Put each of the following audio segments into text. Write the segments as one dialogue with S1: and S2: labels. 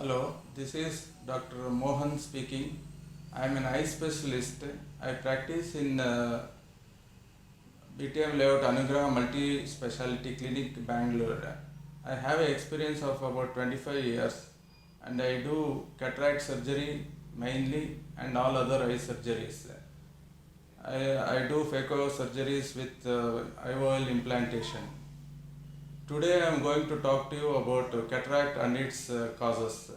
S1: Hello, this is Dr. Mohan speaking. I am an eye specialist. I practice in BTM Layout Anugraha Multi Speciality Clinic, Bangalore. I have an experience of about 25 years and I do cataract surgery mainly and all other eye surgeries. I do phaco surgeries with IOL implantation. Today I am going to talk to you about cataract and its causes.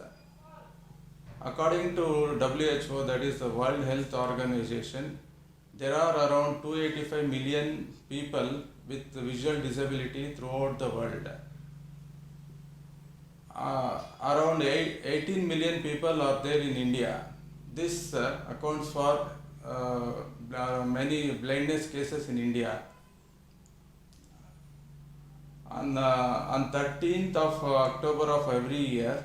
S1: According to WHO, that is the World Health Organization, there are around 285 million people with visual disability throughout the world. Around 18 million people are there in India. This accounts for many blindness cases in India. On 13th of October of every year,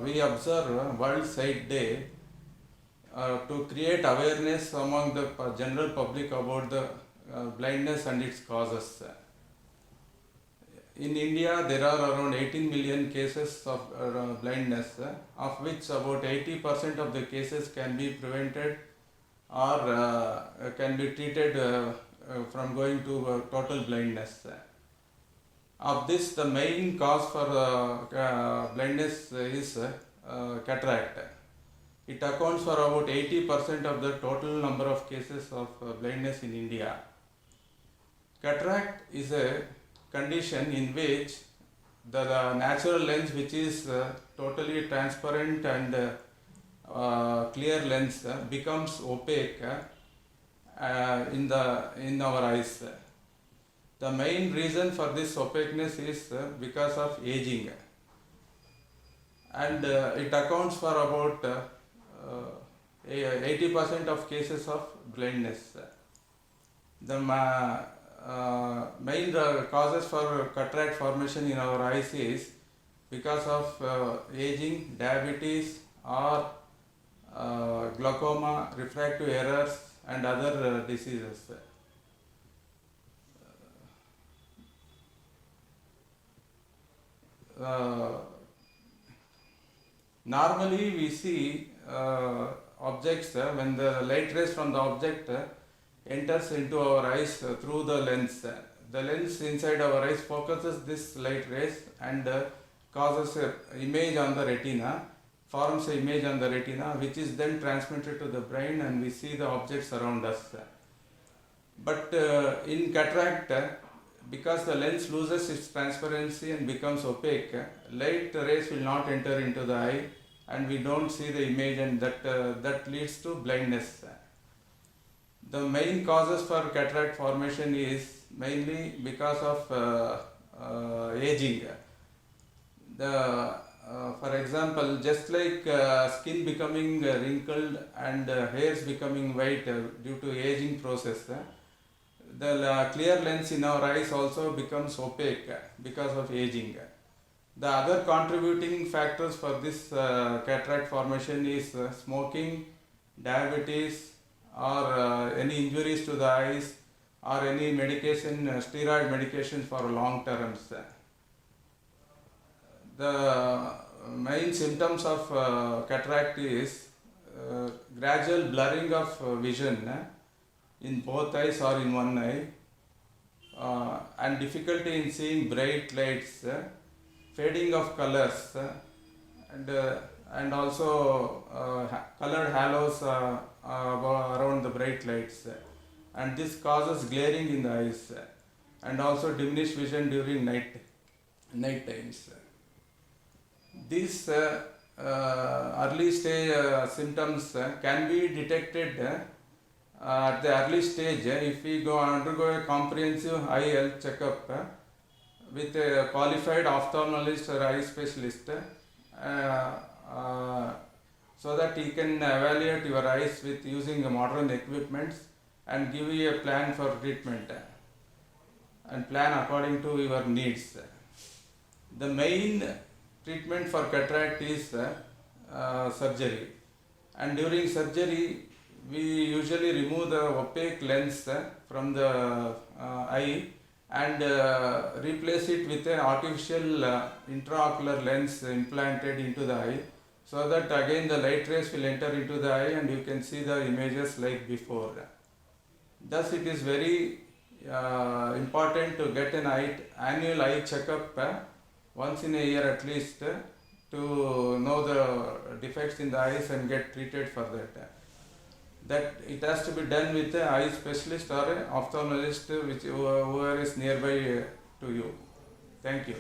S1: we observe World Sight Day to create awareness among the general public about the blindness and its causes. In India, there are around 18 million cases of blindness, of which about 80% of the cases can be prevented or can be treated from going to total blindness. Of this, the main cause for blindness is cataract. It accounts for about 80% of the total number of cases of blindness in India. Cataract is a condition in which the natural lens, which is totally transparent and clear lens, becomes opaque in our eyes. The main reason for this opaqueness is because of aging, and it accounts for about 80% of cases of blindness. The main causes for cataract formation in our eyes is because of aging, diabetes, or glaucoma, refractive errors, and other diseases. Normally we see objects when the light rays from the object enters into our eyes through the lens. The lens inside our eyes focuses this light rays and causes an image on the retina, forms an image on the retina, which is then transmitted to the brain, and we see the objects around us. But in cataract, because the lens loses its transparency and becomes opaque, light rays will not enter into the eye and we don't see the image, and that leads to blindness. The main causes for cataract formation is mainly because of aging. For example, just like skin becoming wrinkled and hairs becoming white due to aging process, the clear lens in our eyes also becomes opaque because of aging. The other contributing factors for this cataract formation is smoking, diabetes, or any injuries to the eyes, or any medication, steroid medication for long terms. The main symptoms of cataract is gradual blurring of vision in both eyes or in one eye, and difficulty in seeing bright lights, fading of colors, and also colored halos around the bright lights, and this causes glaring in the eyes, and also diminished vision during night times. These early stage symptoms can be detected at the early stage if we undergo a comprehensive eye health checkup with a qualified ophthalmologist or eye specialist, so that he can evaluate your eyes with using modern equipments and give you a plan for treatment and plan according to your needs. The main treatment for cataract is surgery, and during surgery we usually remove the opaque lens from the eye and replace it with an artificial intraocular lens implanted into the eye, so that again the light rays will enter into the eye and you can see the images like before. Thus it is very important to get an annual eye checkup once in a year at least, to know the defects in the eyes and get treated for that. That it has to be done with an eye specialist or an ophthalmologist, whoever is nearby to you. Thank you.